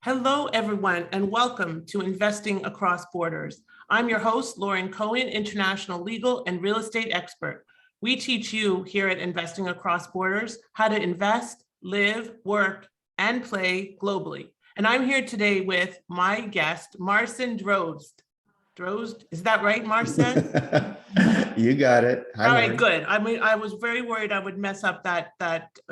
Hello, everyone, and welcome to Investing Across Borders. I'm your host, Lauren Cohen, international legal and real estate expert. We teach you here at Investing Across Borders how to invest, live, work, and play globally. And I'm here today with my guest, Marcin Drozdz. Drozdz, is that right, Marcin? You got it. Hi, All Lauren. right, good. I mean, I was very worried I would mess up that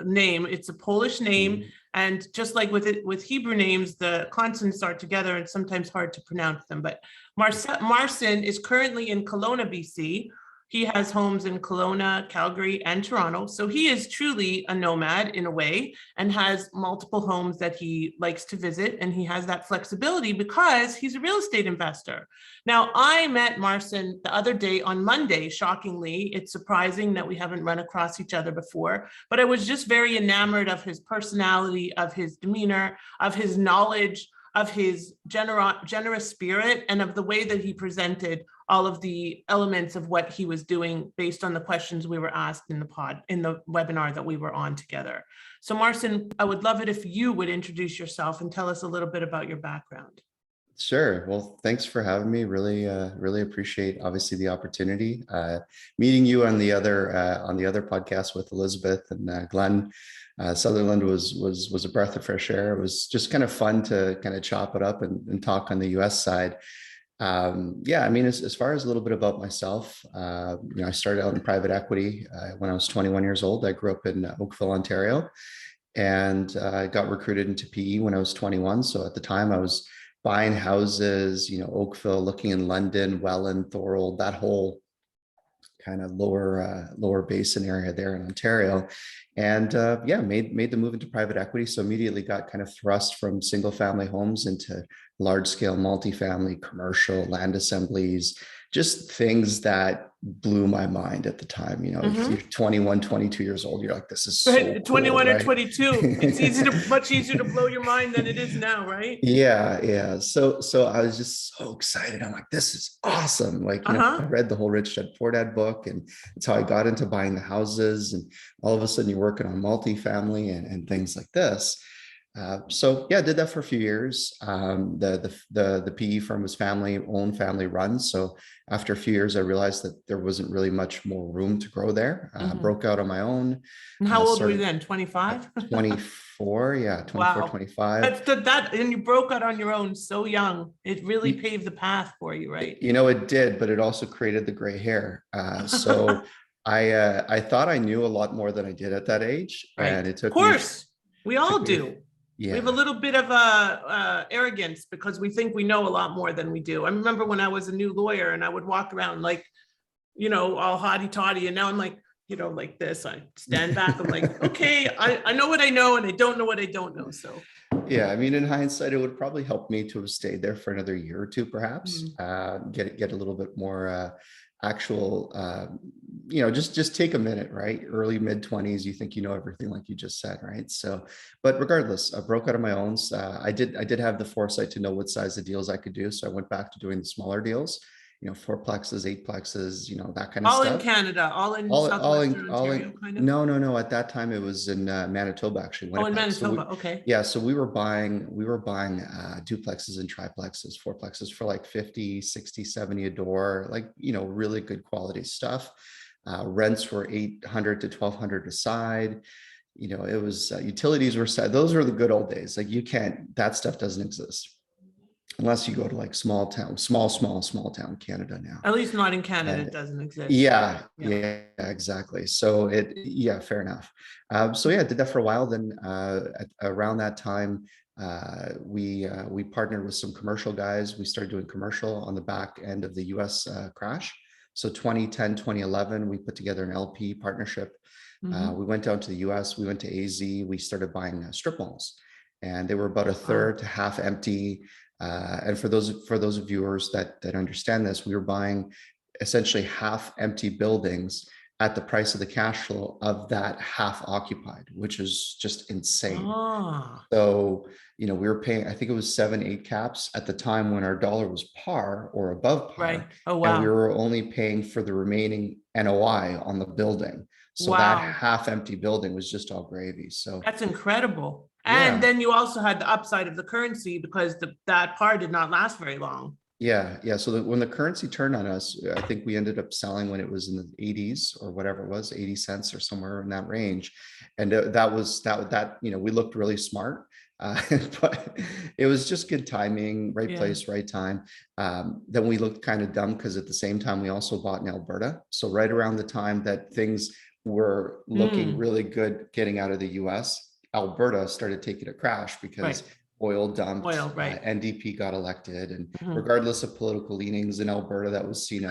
name. It's a Polish name, and just like with Hebrew names, the consonants are together and sometimes hard to pronounce them. But Marcin is currently in Kelowna, BC. He has homes in Kelowna, Calgary, and Toronto. So he is truly a nomad in a way and has multiple homes that he likes to visit. And he has that flexibility because he's a real estate investor. Now, I met Marcin the other day on Monday, shockingly. It's surprising that we haven't run across each other before, but I was just very enamored of his personality, of his demeanor, of his knowledge, of his generous spirit, and of the way that he presented all of the elements of what he was doing based on the questions we were asked in the webinar that we were on together. So Marcin, I would love it if you would introduce yourself and tell us a little bit about your background. Sure. Well, thanks for having me. Really appreciate obviously the opportunity. Meeting you on the other podcast with Elizabeth and Glenn. Sutherland was a breath of fresh air. It was just kind of fun to kind of chop it up and talk on the US side. Yeah, I mean, as far as a little bit about myself, I started out in private equity when I was 21 years old. I grew up in Oakville, Ontario, and I got recruited into PE when I was 21. So at the time I was buying houses, Oakville, looking in London, Welland, Thorold, that whole kind of lower basin area there in Ontario. And yeah, made the move into private equity. So immediately got kind of thrust from single family homes into large scale multifamily, commercial, land assemblies, just things that blew my mind at the time. If you're 21, 22 years old, you're like, this is so 21 cool, or right? 22. It's much easier to blow your mind than it is now, right? Yeah. So I was just so excited. I'm like, this is awesome. Like, I read the whole Rich Dad Poor Dad book, and it's how I got into buying the houses. And all of a sudden you're working on multifamily and things like this. So yeah, I did that for a few years. The PE firm was family owned, family run. So after a few years, I realized that there wasn't really much more room to grow there. Broke out on my own. And how old were you then? 25? 24. Yeah. 24, Wow. 25. And you broke out on your own so young. It really paved the path for you, right? It did, but it also created the gray hair. So I thought I knew a lot more than I did at that age. Right. And it took Of course, we all do. Yeah. We have a little bit of arrogance because we think we know a lot more than we do. I remember when I was a new lawyer and I would walk around like, all hotty-totty. And now I'm like, like this. I stand back. I'm like, okay, I know what I know and I don't know what I don't know. So yeah, I mean, in hindsight, it would probably help me to have stayed there for another year or two, perhaps. Get a little bit more actual, just take a minute, right? Early mid-20s, you think you know everything, like you just said, right? So, but regardless, I broke out on my own. I did have the foresight to know what size of deals I could do. So I went back to doing the smaller deals, 4-plexes, 8-plexes, that kind of all stuff. In Canada, all in Southwestern Ontario, kind of? No. At that time, it was in Manitoba, actually. In Manitoba, okay. Yeah, so we were buying duplexes and triplexes, 4-plexes for like 50, 60, 70 a door, like, really good quality stuff. Rents were $800 to $1,200 a side. It was utilities were set. Those were the good old days. Like that stuff doesn't exist unless you go to like small town Canada now. At least not in Canada, it doesn't exist. Yeah, exactly. So fair enough. So yeah, I did that for a while. Then around that time, we partnered with some commercial guys. We started doing commercial on the back end of the US crash. So 2010, 2011, we put together an LP partnership. We went down to the US, we went to AZ, we started buying strip malls, and they were about a third to half empty. And for those viewers that understand this, we were buying essentially half empty buildings at the price of the cash flow of that half occupied, which is just insane. So, we were paying, I think it was 7-8 caps at the time when our dollar was par or above par. Right. Oh, wow. And we were only paying for the remaining NOI on the building. So that half empty building was just all gravy. So that's incredible. And Yeah. then you also had the upside of the currency because that par did not last very long. Yeah. So when the currency turned on us, I think we ended up selling when it was in the 80s or whatever it was, 80 cents or somewhere in that range. And that, we looked really smart. But it was just good timing, right Yeah. place, right time. Then we looked kind of dumb because at the same time, we also bought in Alberta. So right around the time that things were looking really good getting out of the US, Alberta started taking a crash because Right. oil dumped, Oil, right. NDP got elected, and Mhm. regardless of political leanings in Alberta, that was seen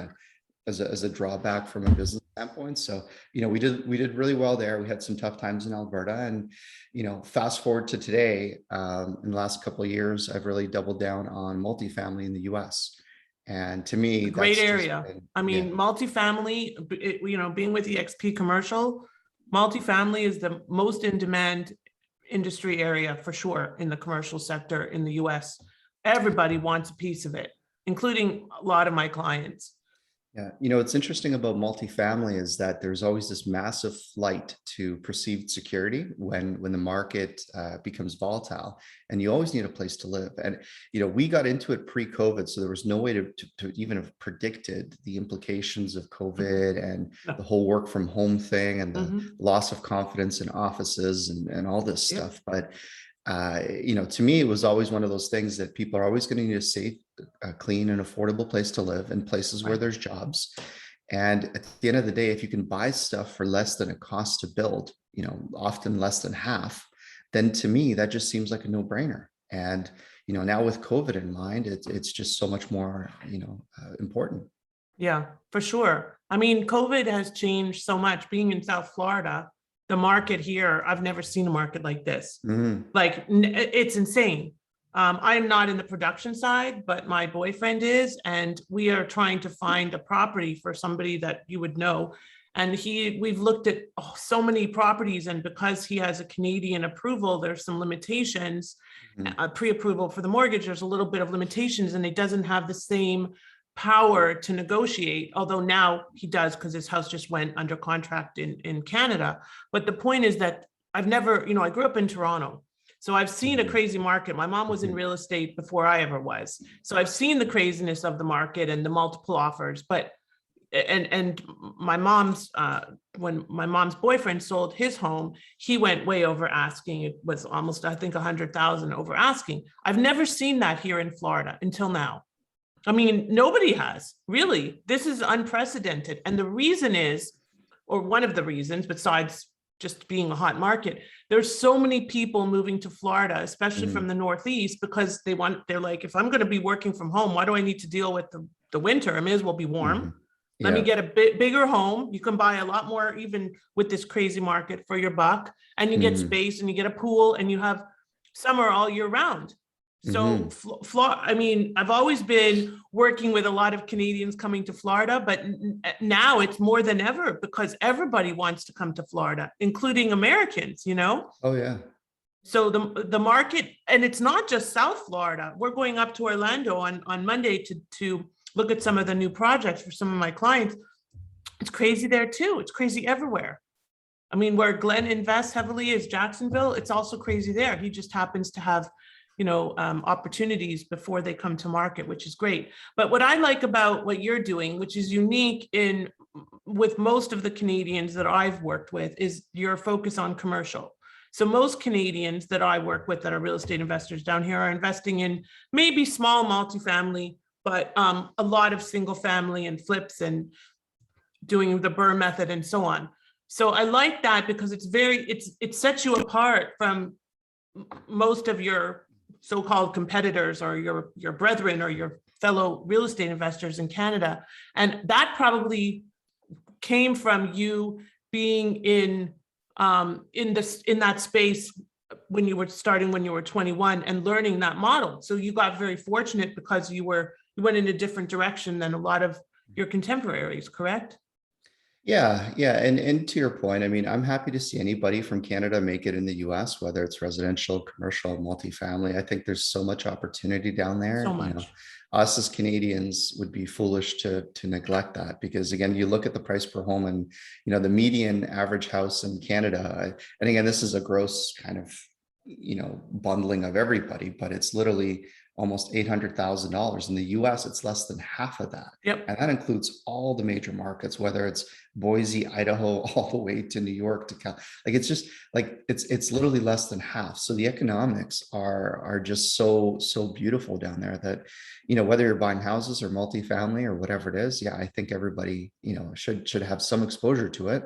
as a drawback from a business standpoint. So, we did really well there. We had some tough times in Alberta, and fast forward to today, in the last couple of years, I've really doubled down on multifamily in the US. And to me, A great that's just area. been, I yeah. mean, multifamily, being with EXP Commercial, multifamily is the most in demand industry area for sure in the commercial sector in the US. Everybody wants a piece of it, including a lot of my clients. Yeah, what's interesting about multifamily is that there's always this massive flight to perceived security when the market becomes volatile, and you always need a place to live. And we got into it pre-COVID, so there was no way to even have predicted the implications of COVID and the whole work from home thing and the loss of confidence in offices and all this stuff. But to me, it was always one of those things that people are always going to need a safe, clean and affordable place to live in places where there's jobs. And at the end of the day, if you can buy stuff for less than it costs to build, often less than half, then to me, that just seems like a no-brainer. And, now with COVID in mind, it's just so much more, important. Yeah, for sure. I mean, COVID has changed so much. Being in South Florida, the market here, I've never seen a market like this. Like, it's insane. I'm not in the production side, but my boyfriend is, and we are trying to find a property for somebody that you would know. And we've looked at so many properties, and because he has a Canadian approval, there's some limitations, pre-approval for the mortgage, there's a little bit of limitations, and it doesn't have the same power to negotiate, although now he does because his house just went under contract in Canada. But the point is that I've never, I grew up in Toronto, so I've seen a crazy market. My mom was in real estate before I ever was. So I've seen the craziness of the market and the multiple offers. But and my mom's when my mom's boyfriend sold his home, he went way over asking. It was almost, I think, 100,000 over asking. I've never seen that here in Florida until now. I mean, nobody has, really. This is unprecedented. And the reason is, or one of the reasons, besides just being a hot market, there's so many people moving to Florida, especially from the Northeast, because they're like, if I'm going to be working from home, why do I need to deal with the winter? I may as well be warm. Let me get a bit bigger home. You can buy a lot more, even with this crazy market, for your buck, and you get space and you get a pool and you have summer all year round. So I mean, I've always been working with a lot of Canadians coming to Florida, but now it's more than ever because everybody wants to come to Florida, including Americans, Oh, yeah. So the market, and it's not just South Florida. We're going up to Orlando on Monday to look at some of the new projects for some of my clients. It's crazy there too. It's crazy everywhere. I mean, where Glenn invests heavily is Jacksonville. It's also crazy there. He just happens to have opportunities before they come to market, which is great. But what I like about what you're doing, which is unique with most of the Canadians that I've worked with, is your focus on commercial. So most Canadians that I work with that are real estate investors down here are investing in maybe small multifamily, but a lot of single family and flips and doing the BRRRR method and so on. So I like that because it sets you apart from most of your so-called competitors or your brethren or your fellow real estate investors in Canada. And that probably came from you being in that space when you were 21 and learning that model. So you got very fortunate because you went in a different direction than a lot of your contemporaries, correct? Yeah. And to your point, I mean, I'm happy to see anybody from Canada make it in the US, whether it's residential, commercial, multifamily. I think there's so much opportunity down there. So much. Us as Canadians would be foolish to neglect that, because again, you look at the price per home and, the median average house in Canada, and again, this is a gross kind of bundling of everybody, but it's literally almost $800,000. In the US, it's less than half of that. Yep. And that includes all the major markets, whether it's Boise, Idaho, all the way to New York, to like, it's just like, it's literally less than half. So the economics are just so beautiful down there that, whether you're buying houses or multifamily or whatever it is, yeah, I think everybody, should have some exposure to it.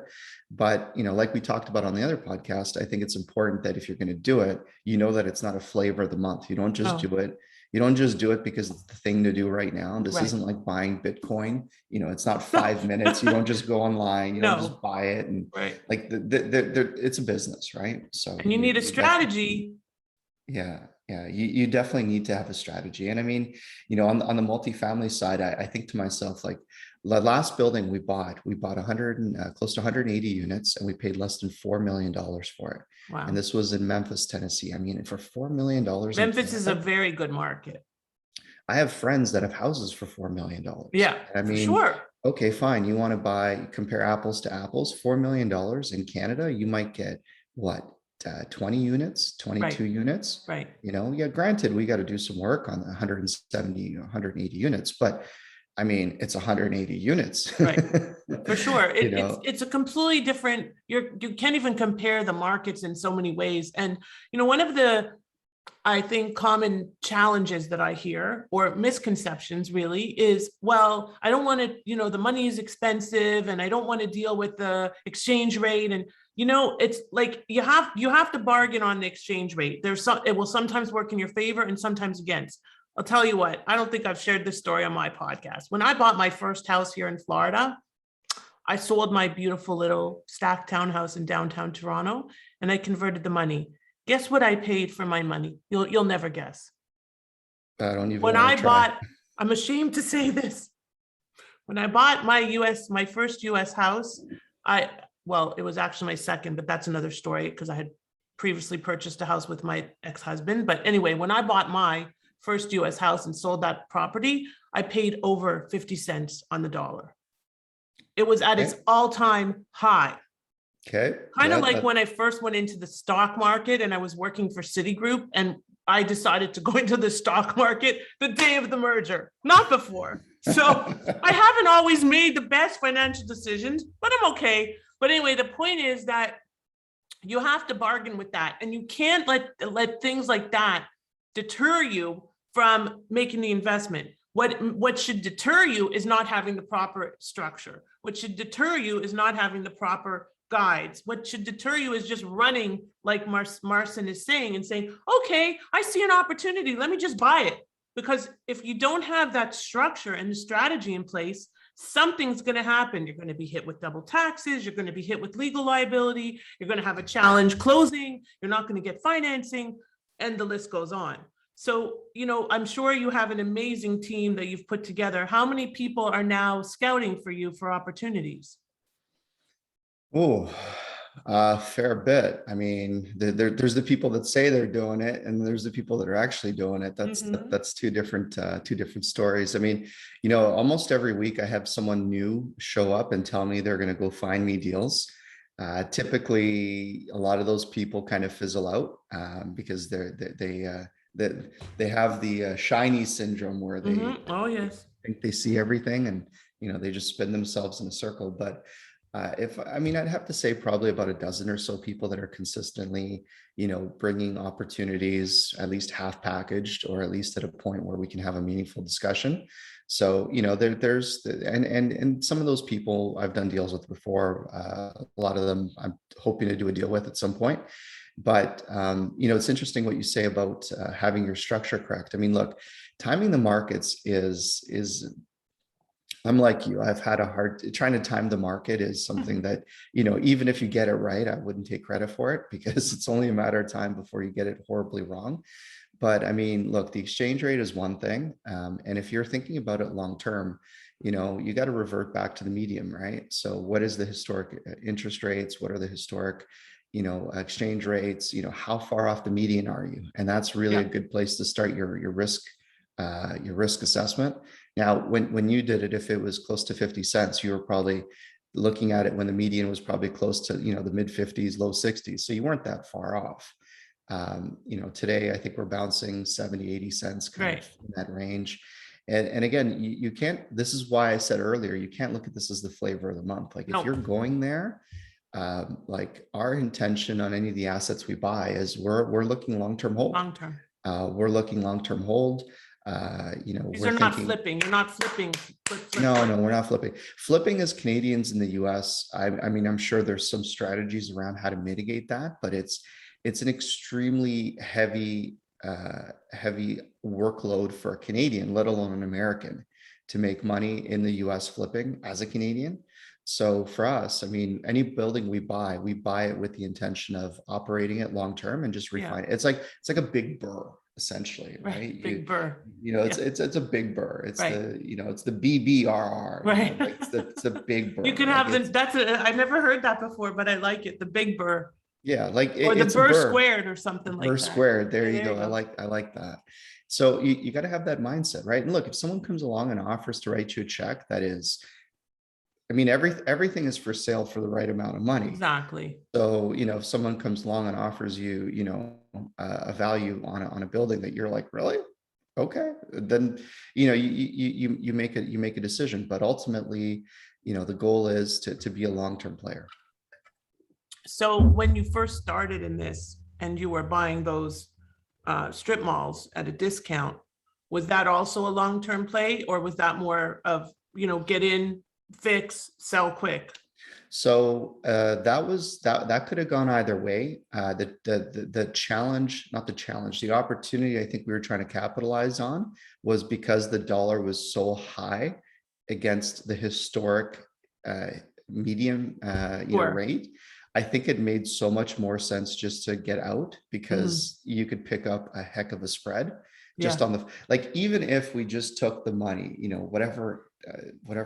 But, like we talked about on the other podcast, I think it's important that if you're going to do it, that it's not a flavor of the month. You don't just do it. You don't just do it because it's the thing to do right now. This isn't like buying Bitcoin. It's not 5 minutes. You don't just go online. You don't just buy it. And like it's a business, right? So and you need a strategy. Yeah. You definitely need to have a strategy. And I mean, on the multifamily side, I think to myself, like, the last building we bought 100 and close to 180 units, and we paid less than $4 million for it. Wow. And this was in Memphis, Tennessee. I mean, for $4 million. Memphis is a very good market. I have friends that have houses for $4 million. Yeah, I mean, sure. Okay, fine. You want to compare apples to apples, $4 million in Canada, you might get what? 20 units, 22 units. Right. Yeah, granted, we got to do some work on the 170, 180 units, but I mean, it's 180 units. Right. For sure. It's a completely different, you can't even compare the markets in so many ways. And, one of the, I think, common challenges that I hear, or misconceptions really, is, well, I don't want to, the money is expensive and I don't want to deal with the exchange rate. And, it's like, you have to bargain on the exchange rate. It will sometimes work in your favor and sometimes against. I'll tell you what, I don't think I've shared this story on my podcast. When I bought my first house here in Florida, I sold my beautiful little stacked townhouse in downtown Toronto, and I converted the money. Guess what I paid for my money? You'll never guess. I don't even when want to try. I'm ashamed to say this. When I bought my first US house, it was actually my second, but that's another story because I had previously purchased a house with my ex-husband. But anyway, when I bought my first US house and sold that property, I paid over 50 cents on the dollar. It was at its all-time high. Okay. Kind of like when I first went into the stock market and I was working for Citigroup and I decided to go into the stock market the day of the merger, not before. So I haven't always made the best financial decisions, but I'm okay. But anyway, the point is that you have to bargain with that, and you can't let things like that deter you from making the investment. What should deter you is not having the proper structure. What should deter you is not having the proper guides. What should deter you is just running, like Marcin is saying, and saying, okay, I see an opportunity, let me just buy it. Because if you don't have that structure and the strategy in place, something's going to happen. You're going to be hit with double taxes. You're going to be hit with legal liability. You're going to have a challenge closing. You're not going to get financing, and the list goes on. So, I'm sure you have an amazing team that you've put together. How many people are now scouting for you for opportunities? Oh, a fair bit. I mean, there's the people that say they're doing it, and there's the people that are actually doing it. That's two different stories. I mean, almost every week I have someone new show up and tell me they're going to go find me deals. Typically, a lot of those people kind of fizzle out because they have the shiny syndrome where they think they see everything, and they just spin themselves in a circle. But I'd have to say probably about a dozen or so people that are consistently, bringing opportunities, at least half packaged, or at least at a point where we can have a meaningful discussion. So, and some of those people I've done deals with before. A lot of them I'm hoping to do a deal with at some point. But, it's interesting what you say about having your structure correct. I mean, look, timing the markets is I'm like you. I've had a hard trying to time the market is something that, even if you get it right, I wouldn't take credit for it because it's only a matter of time before you get it horribly wrong. But I mean, look, the exchange rate is one thing. And if you're thinking about it long term, you got to revert back to the medium, right? So what is the historic interest rates? What are the historic, exchange rates? How far off the median are you? And that's really a good place to start your risk assessment. Now, when you did it, if it was close to 50 cents, you were probably looking at it when the median was probably close to, the mid 50s, low 60s. So you weren't that far off. You know, today I think we're bouncing 70, 80 cents kind Right. of in that range. And again, you can't, this is why I said earlier, you can't look at this as the flavor of the month. Like if No. you're going there, like our intention on any of the assets we buy is we're looking long-term hold. Long-term. We're looking long-term hold. You know, These we're are not thinking, flipping. You're not flipping. no, we're not flipping. Flipping as Canadians in the US, I mean, I'm sure there's some strategies around how to mitigate that, but it's an extremely heavy workload for a Canadian, let alone an American, to make money in the US flipping as a Canadian. So for us, I mean, any building we buy it with the intention of operating it long term and just refine it. It's like a big burr, essentially, right? Big burr. You know, it's a big burr. It's Right. the, you know, it's the BBRR, Right. you know, like it's a big burr. You can Like have I've never heard that before, but I like it. The big burr. yeah, like Or the it's burr a burr. squared or something like Burr that. squared. There Yeah, you go. I like that. So you got to have that mindset, right? And look, if someone comes along and offers to write you a check, that is, I mean, everything is for sale for the right amount of money. Exactly. So, you know, if someone comes along and offers you, you know, a value on a building that you're like, really? Okay, then, you know, you make a decision, but ultimately, you know, the goal is to be a long-term player. So when you first started in this and you were buying those strip malls at a discount, was that also a long-term play, or was that more of, you know, get in, fix, sell quick? So that could have gone either way. The challenge, not the challenge, the opportunity I think we were trying to capitalize on was because the dollar was so high against the historic median you know, Sure. rate. I think it made so much more sense just to get out because you could pick up a heck of a spread just Yeah. on the, like, even if we just took the money, you know, whatever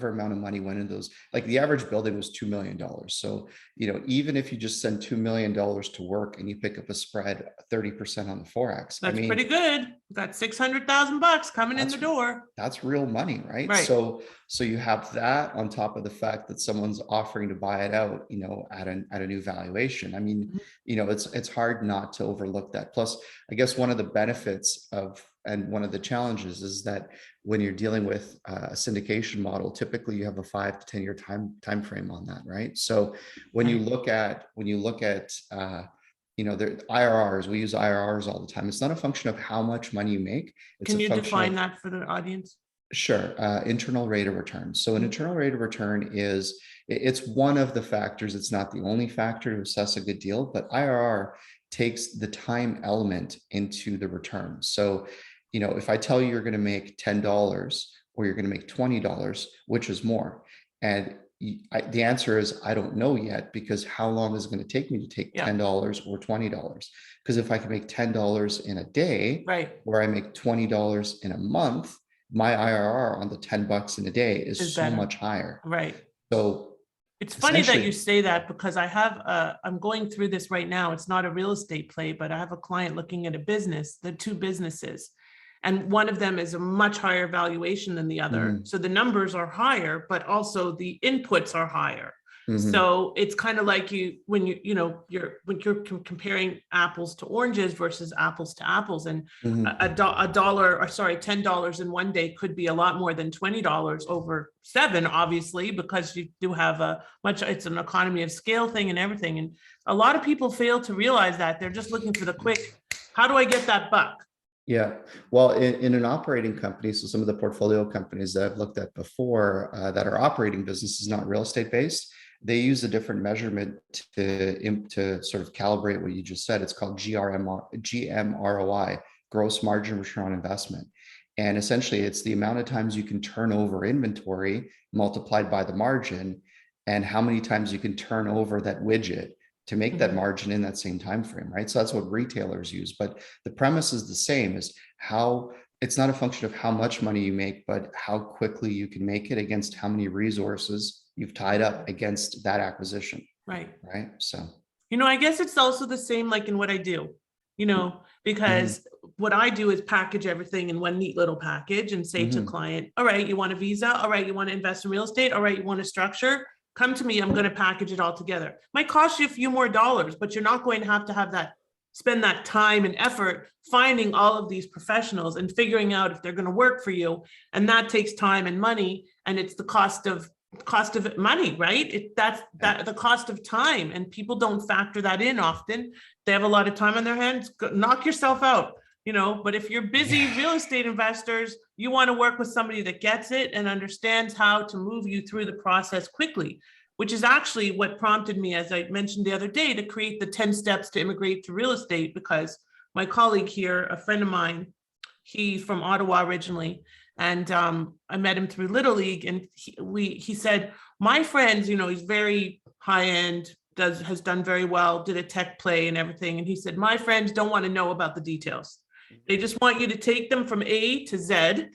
amount of money went into those, like the average building was $2 million. So, you know, even if you just send $2 million to work and you pick up a spread 30% on the Forex, I That's mean, pretty good. Got $600,000 coming in the door. that's real money, right? Right. So you have that on top of the fact that someone's offering to buy it out, you know, at a new valuation. I mean, you know, it's hard not to overlook that. Plus, I guess one of the benefits of, and one of the challenges is that when you're dealing with a syndication model, typically you have a 5 to 10 year time frame on that, right? So when you look at you know, the IRRs, we use IRRs all the time. It's not a function of how much money you make. It's Can a you function define of, that for the audience? sure, internal rate of return. So an internal rate of return is, it's one of the factors. It's not the only factor to assess a good deal, but IRR takes the time element into the return. So, you know, if I tell you you're going to make $10 or you're going to make $20, which is more? And the answer is, I don't know yet, because how long is it going to take me to take $10 or $20? Because if I can make $10 in a day, right, or I make $20 in a month, my IRR on the $10 in a day is so much higher. Right. So it's funny that you say that, because I have I'm going through this right now. It's not a real estate play, but I have a client looking at a business, the two businesses, and one of them is a much higher valuation than the other. So the numbers are higher, but also the inputs are higher. So it's kind of like when you're comparing apples to oranges versus apples to apples, and $10 in one day could be a lot more than $20 over 7, obviously, because you do have it's an economy of scale thing and everything. And a lot of people fail to realize that. They're just looking for the quick, how do I get that buck? Yeah, well, in an operating company, so some of the portfolio companies that I've looked at before that are operating businesses, not real estate based, they use a different measurement to sort of calibrate what you just said. It's called GMROI, gross margin return on investment. And essentially, it's the amount of times you can turn over inventory multiplied by the margin, and how many times you can turn over that widget to make that margin in that same time frame, right? So that's what retailers use. But the premise is the same, is how it's not a function of how much money you make, but how quickly you can make it against how many resources you've tied up against that acquisition. Right. So, you know, I guess it's also the same like in what I do, you know, because what I do is package everything in one neat little package and say to client, all right, you want a visa? All right, you want to invest in real estate? All right, you want a structure? Come to me, I'm going to package it all together. Might cost you a few more dollars, but you're not going to have that spend that time and effort finding all of these professionals and figuring out if they're going to work for you. And that takes time and money, and it's the cost of money, right? That's the cost of time, and people don't factor that in often. They have a lot of time on their hands. Knock yourself out, but if you're busy real estate investors, you want to work with somebody that gets it and understands how to move you through the process quickly, which is actually what prompted me, as I mentioned the other day, to create the 10 steps to immigrate to real estate, because my colleague here, a friend of mine, he's from Ottawa originally, and I met him through Little League, and he said, my friends, he's very high end, has done very well, did a tech play and everything. And he said, my friends don't want to know about the details. They just want you to take them from A to Z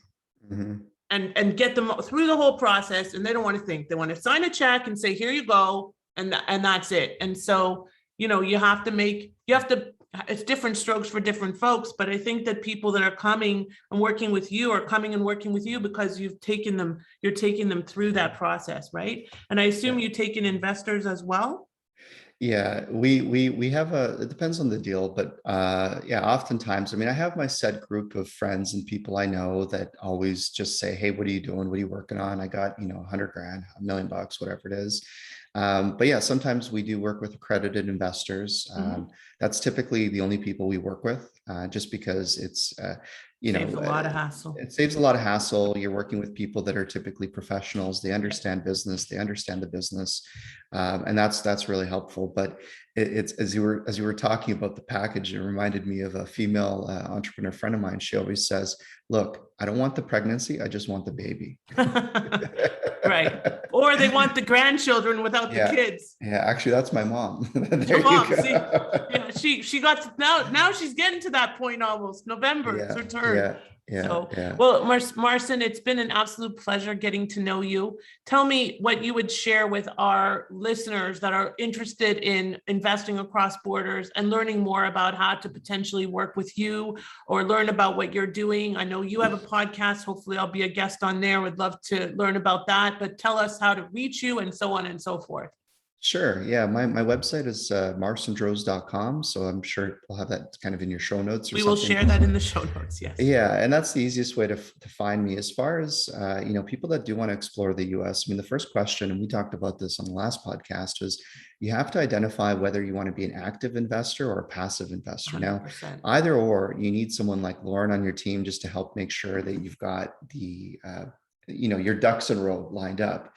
and get them through the whole process. And they don't want to think. They want to sign a check and say, here you go. And that's it. And so, you have to, it's different strokes for different folks. But I think that people that are coming and working with you are coming and working with you because you're taking them through that process, right? And I assume you take in investors as well. Yeah, we have it depends on the deal, but yeah, oftentimes, I have my set group of friends and people I know that always just say, hey, what are you doing? What are you working on? I got, 100 grand, $1 million, whatever it is. But yeah, sometimes we do work with accredited investors. That's typically the only people we work with, just because it's, saves a lot of hassle. It saves a lot of hassle. You're working with people that are typically professionals. They understand business. They understand the business, and that's really helpful. But it's as you were talking about the package, it reminded me of a female entrepreneur friend of mine. She always says, "Look, I don't want the pregnancy. I just want the baby." Right. Or they want the grandchildren without the kids. Yeah, actually, that's my mom. Your mom, see, yeah, she got now she's getting to that point almost. November, it's her turn. Well, Marcin, it's been an absolute pleasure getting to know you. Tell me what you would share with our listeners that are interested in investing across borders and learning more about how to potentially work with you or learn about what you're doing. I know you have a podcast. Hopefully I'll be a guest on there. Would love to learn about that, but tell us how to reach you and so on and so forth. Sure. Yeah. My website is marcindrozdz.com. So I'm sure we'll have that kind of in your show notes. We will share that in the show notes. Yes. Yeah. And that's the easiest way to find me. As far as, people that do want to explore the US, the first question, and we talked about this on the last podcast, was you have to identify whether you want to be an active investor or a passive investor. 100%. Now, either or, you need someone like Lauren on your team just to help make sure that you've got the, your ducks in a row lined up.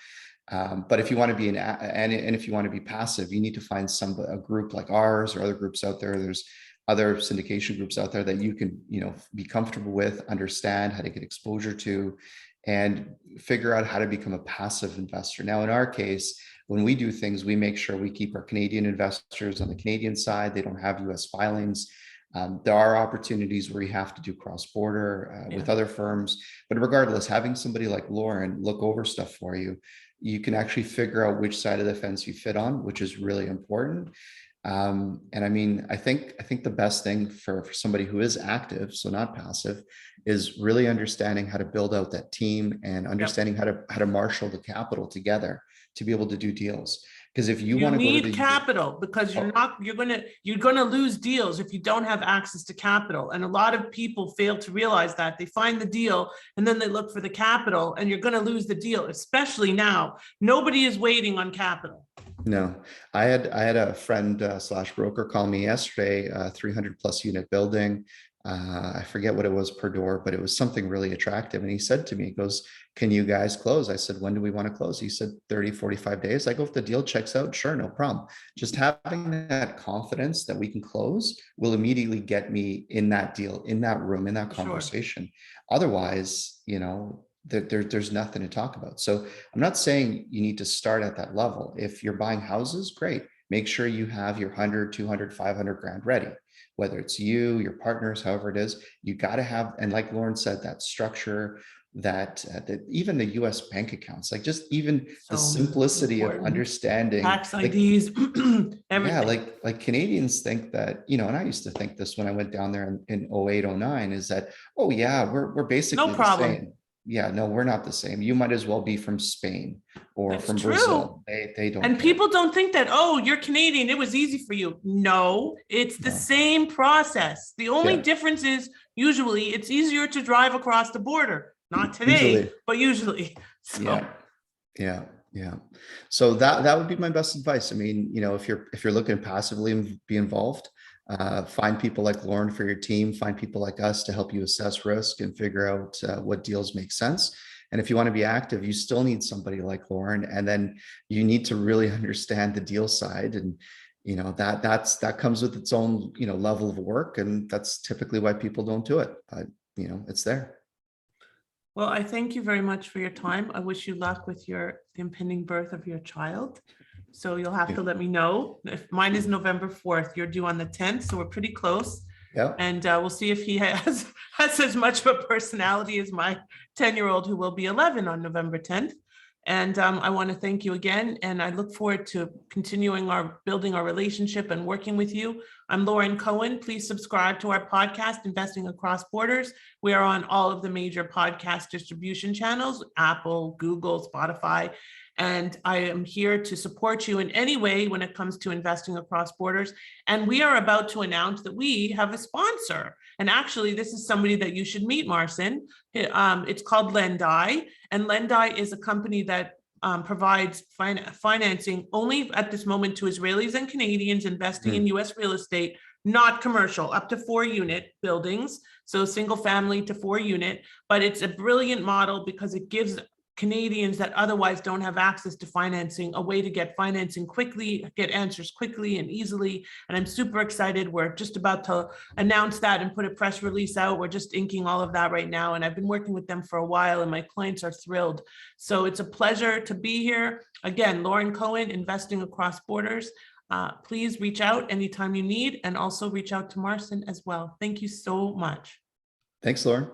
But if you want to be and if you want to be passive, you need to find a group like ours or other groups out there. There's other syndication groups out there that you can, be comfortable with, understand how to get exposure to, and figure out how to become a passive investor. Now, in our case, when we do things, we make sure we keep our Canadian investors on the Canadian side. They don't have US filings. There are opportunities where you have to do cross-border with other firms, but regardless, having somebody like Lauren look over stuff for you, you can actually figure out which side of the fence you fit on, which is really important. And I think the best thing for somebody who is active, so not passive, is really understanding how to build out that team and understanding how to marshal the capital together to be able to do deals. Because if you want to need capital, because you're gonna lose deals if you don't have access to capital. And a lot of people fail to realize that. They find the deal and then they look for the capital, and you're gonna lose the deal, especially now. Nobody is waiting on capital. No, I had a friend / broker call me yesterday, 300 plus unit building. I forget what it was per door, but it was something really attractive. And he said to me, he goes, can you guys close? I said, when do we want to close? He said, 30, 45 days. I go, if the deal checks out, sure, no problem. Just having that confidence that we can close will immediately get me in that deal, in that room, in that conversation. Sure. Otherwise, there's nothing to talk about. So I'm not saying you need to start at that level. If you're buying houses, great. Make sure you have your 100, 200, 500 grand ready. Whether it's you, your partners, however it is, you got to have, and like Lauren said, that structure, that even the US bank accounts, like just even the simplicity of understanding tax IDs, everything. Yeah, like Canadians think that, and I used to think this when I went down there in 08, 09, is that, oh yeah, we're basically no problem. the same. Yeah, no, we're not the same. You might as well be from Spain or That's from true. Brazil. They don't And care. people don't think that, oh, you're Canadian, it was easy for you. No, it's the No. same process. The only Yeah, difference is usually it's easier to drive across the border. Not today, usually. but usually. So, Yeah, yeah, yeah. So that would be my best advice. I mean, you know, if you're looking to passively be involved, find people like Lauren for your team, find people like us to help you assess risk and figure out what deals make sense. And if you want to be active, you still need somebody like Lauren, and then you need to really understand the deal side. And you know that comes with its own, you know, level of work, and that's typically why people don't do it. But you know, it's there. well, I thank you very much for your time. I wish you luck with the impending birth of your child. So you'll have to let me know. If mine is November 4th, you're due on the 10th, so we're pretty close. Yeah. And we'll see if he has as much of a personality as my 10-year-old, who will be 11 on November 10th. And I want to thank you again. And I look forward to continuing building our relationship and working with you. I'm Lauren Cohen. Please subscribe to our podcast, Investing Across Borders. We are on all of the major podcast distribution channels, Apple, Google, Spotify. And I am here to support you in any way when it comes to investing across borders. And we are about to announce that we have a sponsor. And actually, this is somebody that you should meet, Marcin. It's called Lendai. And Lendai is a company that provides financing only at this moment to Israelis and Canadians investing in US real estate, not commercial, up to 4-unit buildings. So single family to 4-unit. But it's a brilliant model because it gives Canadians that otherwise don't have access to financing a way to get financing quickly, get answers quickly and easily. And I'm super excited. We're just about to announce that and put a press release out. We're just inking all of that right now. And I've been working with them for a while and my clients are thrilled. So it's a pleasure to be here. Again, Lauren Cohen, Investing Across Borders. Please reach out anytime you need, and also reach out to Marcin as well. Thank you so much. Thanks, Lauren.